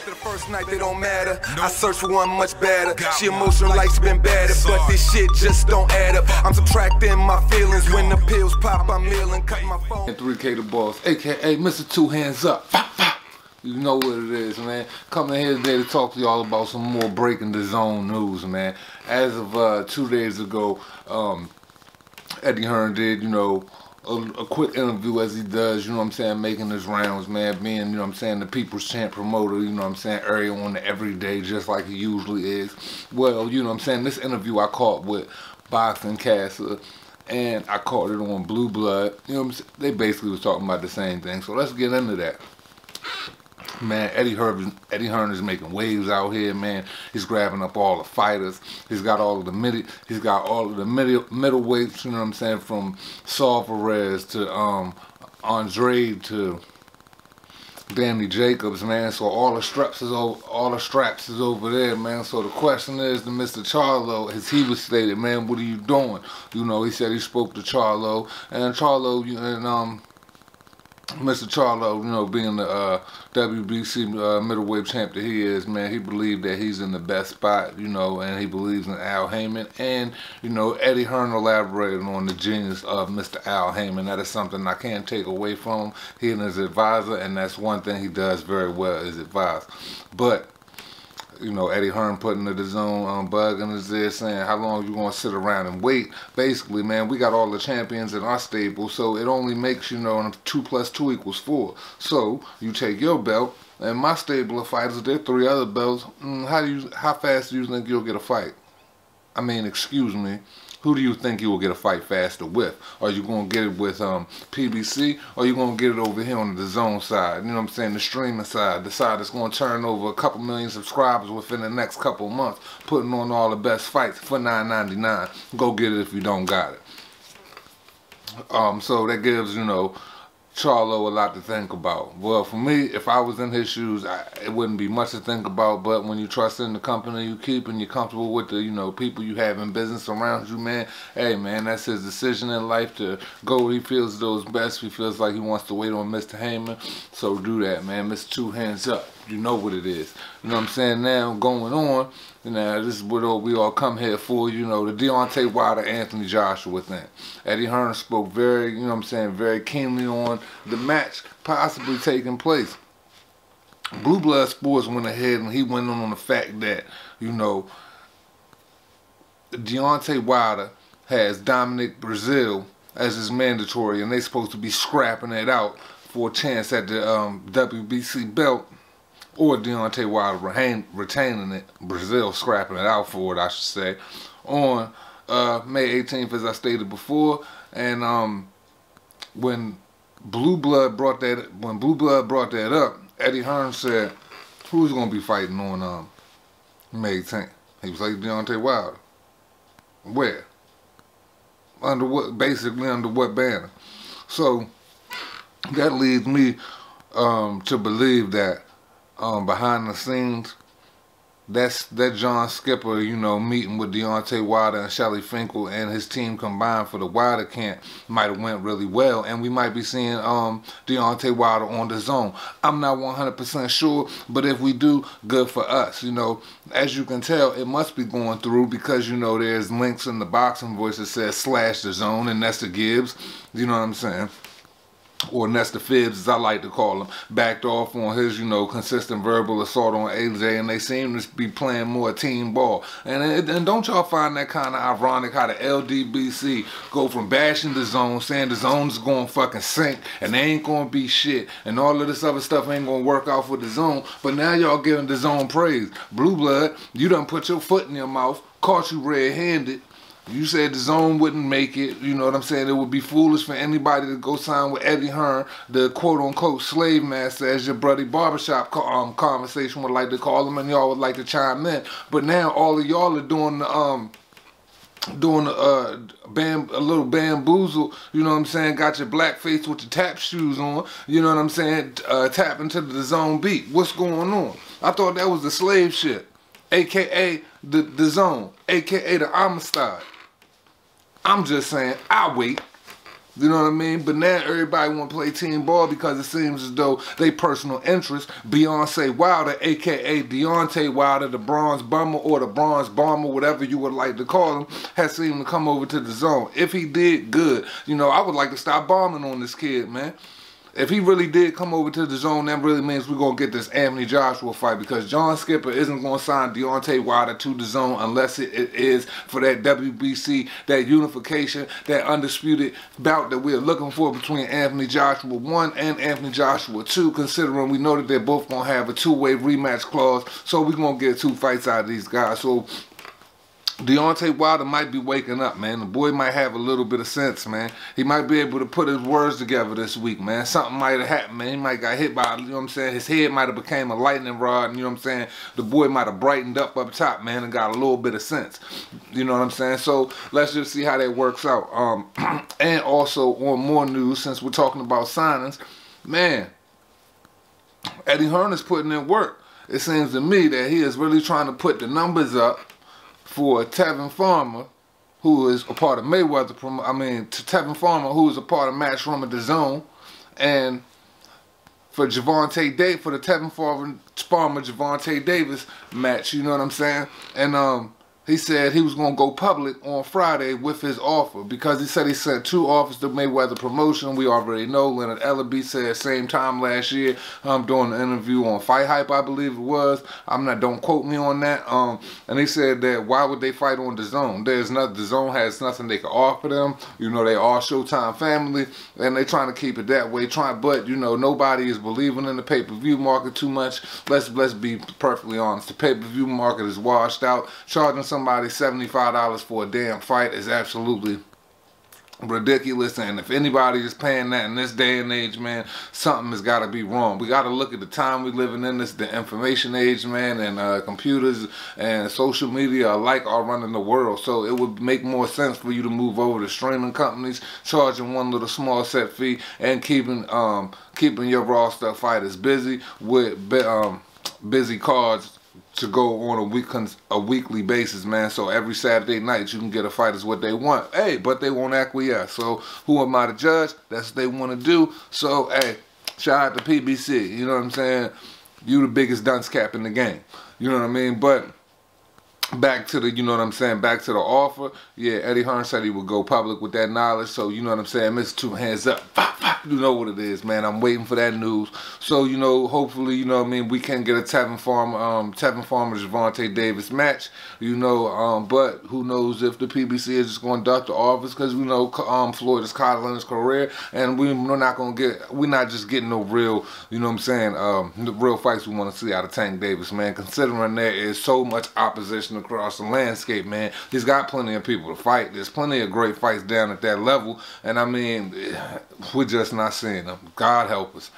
After the first night, they don't matter. I search for one much better. She emotional like she been battered, but this shit just don't add up. I'm subtracting my feelings when the pills pop. I'm ill and cut my phone. And 3K the boss, aka Mr. Two Hands Up. Fah Fah. You know what it is, man. Coming here today to talk to y'all about some more breaking Dazn news, man. As of 2 days ago, Eddie Hearn did, you know, a quick interview as he does, you know what I'm saying, making his rounds, man, being, you know what I'm saying, the People's Champ promoter, you know what I'm saying, area on the everyday just like he usually is. Well, you know what I'm saying, this interview I caught with Boxing Castle, and I caught it on Blue Blood, you know what I'm saying, they basically was talking about the same thing, so let's get into that. Man, Eddie Hearn is making waves out here, man. He's grabbing up all the fighters. He's got all of the middleweights, you know what I'm saying, from Saul Perez to Andre to Danny Jacobs, man. So all the straps is over there, man. So the question is to Mr. Charlo, as he was stated, man, what are you doing? You know, he said he spoke to Charlo, and Charlo, Mr. Charlo, you know, being the WBC middleweight champ that he is, man, he believed that he's in the best spot, you know, and he believes in Al Heyman. And, you know, Eddie Hearn elaborated on the genius of Mr. Al Heyman. That is something I can't take away from him. He and his advisor, and that's one thing he does very well, is advise. But, you know, Eddie Hearn putting the Dazn bug in his ear, saying, how long you gonna sit around and wait? Basically, man, we got all the champions in our stable, so it only makes, you know, 2 + 2 = 4. So you take your belt, and my stable of fighters, there are 3 other belts. How fast do you think you'll get a fight? I mean, excuse me. Who do you think you will get a fight faster with? Are you going to get it with PBC, or are you going to get it over here on the Dazn side? You know what I'm saying? The streaming side. The side that's going to turn over a couple million subscribers within the next couple of months, putting on all the best fights for $9.99. Go get it if you don't got it. So that gives, you know, Charlo a lot to think about. Well, for me, if I was in his shoes, it wouldn't be much to think about, but when you trust in the company you keep and you're comfortable with the, you know, people you have in business around you, man, hey, man, that's his decision in life to go where he feels those best. He feels like he wants to wait on Mr. Heyman, so do that, man. Mr. Two Hands Up. You know what it is. You know what I'm saying? Now, going on, you know, this is what we all come here for, you know, the Deontay Wilder, Anthony Joshua thing. Eddie Hearn spoke very, you know what I'm saying, very keenly on the match possibly taking place. Blue Blood Sports went ahead and he went on the fact that, you know, Deontay Wilder has Dominic Brazil as his mandatory, and they supposed to be scrapping it out for a chance at the WBC belt. Or Deontay Wilder retaining it, Brazil scrapping it out for it, I should say, on May 18th, as I stated before. And when Blue Blood brought that up, Eddie Hearn said, "Who's gonna be fighting on May 18th?" He was like, "Deontay Wilder." Where? Under what? Basically under what banner? So that leads me to believe that. Behind the scenes, that John Skipper, you know, meeting with Deontay Wilder and Shelly Finkel and his team combined for the Wilder camp might have went really well, and we might be seeing Deontay Wilder on the Dazn. I'm not 100% sure, but if we do, good for us. You know, as you can tell, it must be going through because, you know, there's links in the Boxing Voice that says /Dazn, and Nesta Gibbs, you know what I'm saying, or Nesta Phibbs, as I like to call him, backed off on his, you know, consistent verbal assault on AJ, and they seem to be playing more team ball. And don't y'all find that kind of ironic how the LDBC go from bashing the Dazn, saying the Dazn's going to fucking sink, and they ain't going to be shit, and all of this other stuff ain't going to work out for the Dazn, but now y'all giving the Dazn praise. Blue Blood, you done put your foot in your mouth, caught you red-handed. You said the Dazn wouldn't make it, you know what I'm saying? It would be foolish for anybody to go sign with Eddie Hearn, the quote-unquote slave master, as your buddy barbershop conversation would like to call him, and y'all would like to chime in. But now all of y'all are doing a little bamboozle, you know what I'm saying? Got your black face with your tap shoes on, you know what I'm saying? Tapping to the Dazn beat. What's going on? I thought that was the slave shit, aka the Dazn, aka the Amistad. I'm just saying, I'll wait. You know what I mean? But now everybody want to play team ball because it seems as though they personal interest, Beyonce Wilder, aka Deontay Wilder, the Bronze Bummer or the Bronze Bomber, whatever you would like to call him, has seemed to come over to the zone. If he did, good. You know, I would like to stop bombing on this kid, man. If he really did come over to the zone, that really means we're going to get this Anthony Joshua fight, because John Skipper isn't going to sign Deontay Wilder to the zone unless it is for that WBC, that unification, that undisputed bout that we're looking for between Anthony Joshua 1 and Anthony Joshua 2, considering we know that they're both going to have a two-way rematch clause. So we're going to get 2 fights out of these guys. So Deontay Wilder might be waking up, man. The boy might have a little bit of sense, man. He might be able to put his words together this week, man. Something might have happened, man. He might got hit by, you know what I'm saying? His head might have became a lightning rod, and you know what I'm saying? The boy might have brightened up top, man, and got a little bit of sense. You know what I'm saying? So let's just see how that works out. And also on more news, since we're talking about signings, man, Eddie Hearn is putting in work. It seems to me that he is really trying to put the numbers up for Tevin Farmer, who is a part of Mayweather, Tevin Farmer, who is a part of Matchroom at the Zone, and for Gervonta Davis, for the Tevin Farmer Gervonta Davis match, you know what I'm saying? And he said he was going to go public on Friday with his offer, because he said he sent 2 offers to Mayweather Promotion. We already know Leonard Ellaby said same time last year, doing an interview on Fight Hype, I believe it was. Don't quote me on that. And he said that why would they fight on DAZN? DAZN has nothing they can offer them. You know, they are Showtime family, and they trying to keep it that way. But you know, nobody is believing in the pay-per-view market too much. Let's be perfectly honest. The pay-per-view market is washed out. Charging somebody $75 for a damn fight is absolutely ridiculous, and if anybody is paying that in this day and age, man, something has got to be wrong. We got to look at the time we living in. This the information age, man, and computers and social media alike are running the world. So it would make more sense for you to move over to streaming companies, charging one little small set fee, and keeping your raw stuff fighters busy with busy cards to go on a weekly basis, man. So every Saturday night you can get a fighters what they want. Hey, but they won't acquiesce. So who am I to judge? That's what they want to do. So hey, shout out to PBC. You know what I'm saying? You the biggest dunce cap in the game. You know what I mean? But back to the, you know what I'm saying, back to the offer. Yeah, Eddie Hearn said he would go public with that knowledge. So, you know what I'm saying, Mr. 2 Hands Up. You know what it is, man. I'm waiting for that news. So, you know, hopefully, you know what I mean, we can get a Tevin Farmer Gervonta Davis match. You know, but who knows if the PBC is just going to duck the office, because we know Floyd is coddling his career, and we're not just getting no real, you know what I'm saying, the real fights we want to see out of Tank Davis, man, considering there is so much opposition across the landscape, man. He's got plenty of people to fight. There's plenty of great fights down at that level, and I mean, we're just not seeing them. God help us.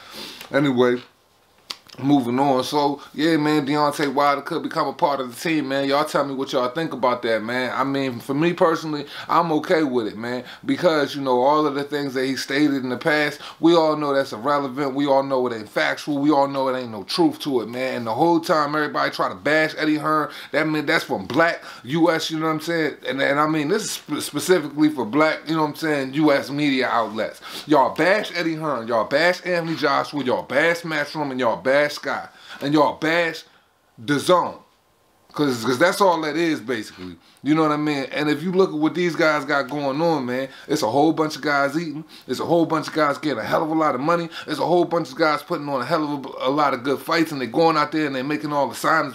Anyway, moving on. So, yeah, man, Deontay Wilder could become a part of the team, man. Y'all tell me what y'all think about that, man. I mean, for me personally, I'm okay with it, man, because, you know, all of the things that he stated in the past, we all know that's irrelevant. We all know it ain't factual. We all know it ain't no truth to it, man. And the whole time everybody try to bash Eddie Hearn, that's from black U.S., you know what I'm saying? And I mean, this is specifically for black, you know what I'm saying, U.S. media outlets. Y'all bash Eddie Hearn. Y'all bash Anthony Joshua. Y'all bash Matchroom, and y'all bash Sky, and y'all bash DAZN, because that's all that is, basically. You know what I mean? And if you look at what these guys got going on, man, it's a whole bunch of guys eating. It's a whole bunch of guys getting a hell of a lot of money. There's a whole bunch of guys putting on a hell of a lot of good fights, and they're going out there and they're making all the signings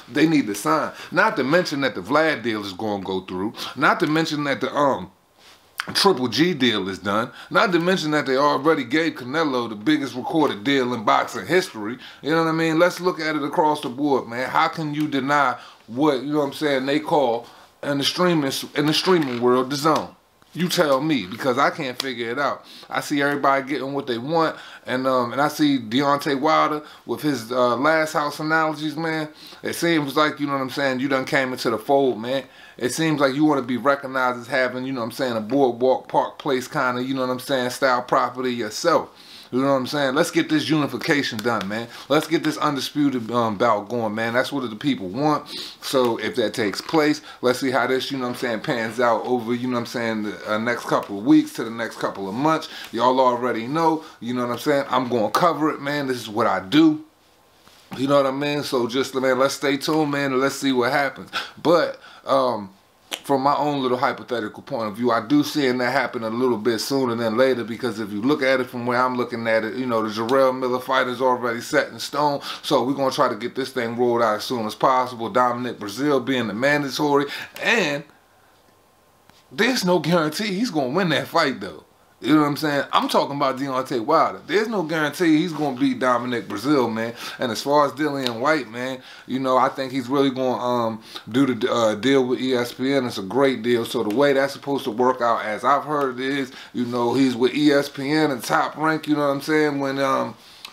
they need to sign. Not to mention that the Vlad deal is going to go through. Not to mention that the Triple G deal is done. Not to mention that they already gave Canelo the biggest recorded deal in boxing history. You know what I mean? Let's look at it across the board, man. How can you deny what, you know what I'm saying, they call in the streaming world DAZN? You tell me, because I can't figure it out. I see everybody getting what they want, and I see Deontay Wilder with his last house analogies, man. It seems like, you know what I'm saying, you done came into the fold, man. It seems like you want to be recognized as having, you know what I'm saying, a boardwalk, park place kind of, you know what I'm saying, style property yourself. You know what I'm saying? Let's get this unification done, man. Let's get this undisputed bout going, man. That's what the people want. So if that takes place, let's see how this, you know what I'm saying, pans out over, you know what I'm saying, the next couple of weeks to the next couple of months. Y'all already know, you know what I'm saying? I'm going to cover it, man. This is what I do. You know what I mean? So just, man, let's stay tuned, man, and let's see what happens. But, from my own little hypothetical point of view, I do see that happen a little bit sooner than later, because if you look at it from where I'm looking at it, you know, the Jarrell Miller fight is already set in stone. So we're going to try to get this thing rolled out as soon as possible. Dominic Brazil being the mandatory. And there's no guarantee he's going to win that fight, though. You know what I'm saying? I'm talking about Deontay Wilder. There's no guarantee he's going to beat Dominic Brazil, man. And as far as Dillian Whyte, man, you know, I think he's really going to do the deal with ESPN. It's a great deal. So the way that's supposed to work out, as I've heard it is, you know, he's with ESPN and Top Rank, you know what I'm saying, when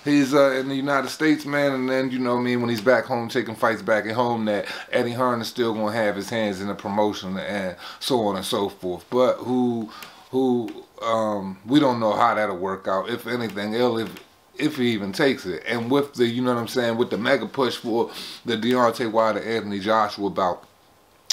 he's in the United States, man, and then, you know what I mean, when he's back home taking fights back at home, that Eddie Hearn is still going to have his hands in the promotion and so on and so forth. But we don't know how that'll work out. If anything, if he even takes it. And with the, you know what I'm saying, with the mega push for the Deontay Wilder Anthony Joshua bout,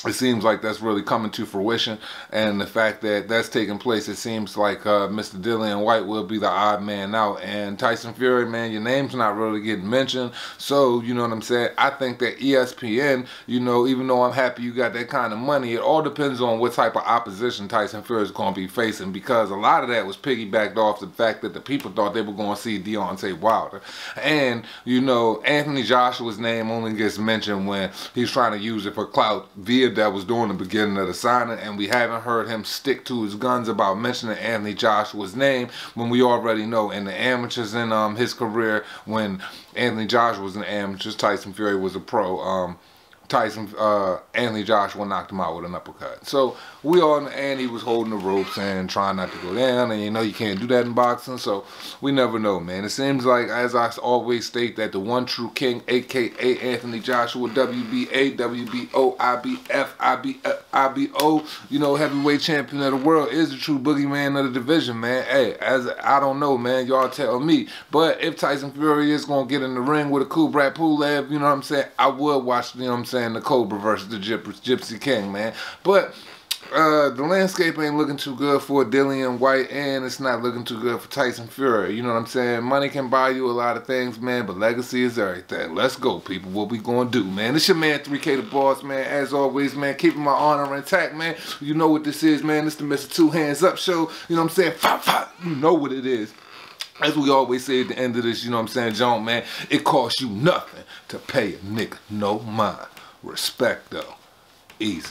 it seems like that's really coming to fruition, and the fact that that's taking place, it seems like Mr. Dillian Whyte will be the odd man out. And Tyson Fury, man, your name's not really getting mentioned. So, you know what I'm saying, I think that ESPN, you know, even though I'm happy you got that kind of money, it all depends on what type of opposition Tyson Fury is going to be facing, because a lot of that was piggybacked off the fact that the people thought they were going to see Deontay Wilder. And, you know, Anthony Joshua's name only gets mentioned when he's trying to use it for clout via that was during the beginning of the signing, and we haven't heard him stick to his guns about mentioning Anthony Joshua's name, when we already know in the amateurs in his career, when Anthony Joshua was an amateur, Tyson Fury was a pro. Anthony Joshua knocked him out with an uppercut. So we all know, and he was holding the ropes and trying not to go down, and you know you can't do that in boxing, so we never know, man. It seems like, as I always state, that the one true king, aka Anthony Joshua, WBA, WBO, IBF, IBO, you know, heavyweight champion of the world, is the true boogeyman of the division, man. Hey, as I don't know, man, y'all tell me. But if Tyson Fury is gonna get in the ring with a Kubrat Pulev, you know what I'm saying, I would watch, you know what I'm saying, the Cobra versus the Gypsy King, man. But the landscape ain't looking too good for Dillian Whyte, and it's not looking too good for Tyson Fury. You know what I'm saying? Money can buy you a lot of things, man, but legacy is everything. Let's go, people. What we gonna do, man? It's your man, 3K the Boss, man. As always, man, keeping my honor intact, man. You know what this is, man. It's the Mr. Two Hands Up show. You know what I'm saying? Fah Fah. You know what it is. As we always say at the end of this, you know what I'm saying, John, man, it costs you nothing to pay a nigga no mind. Respect, though. Easy.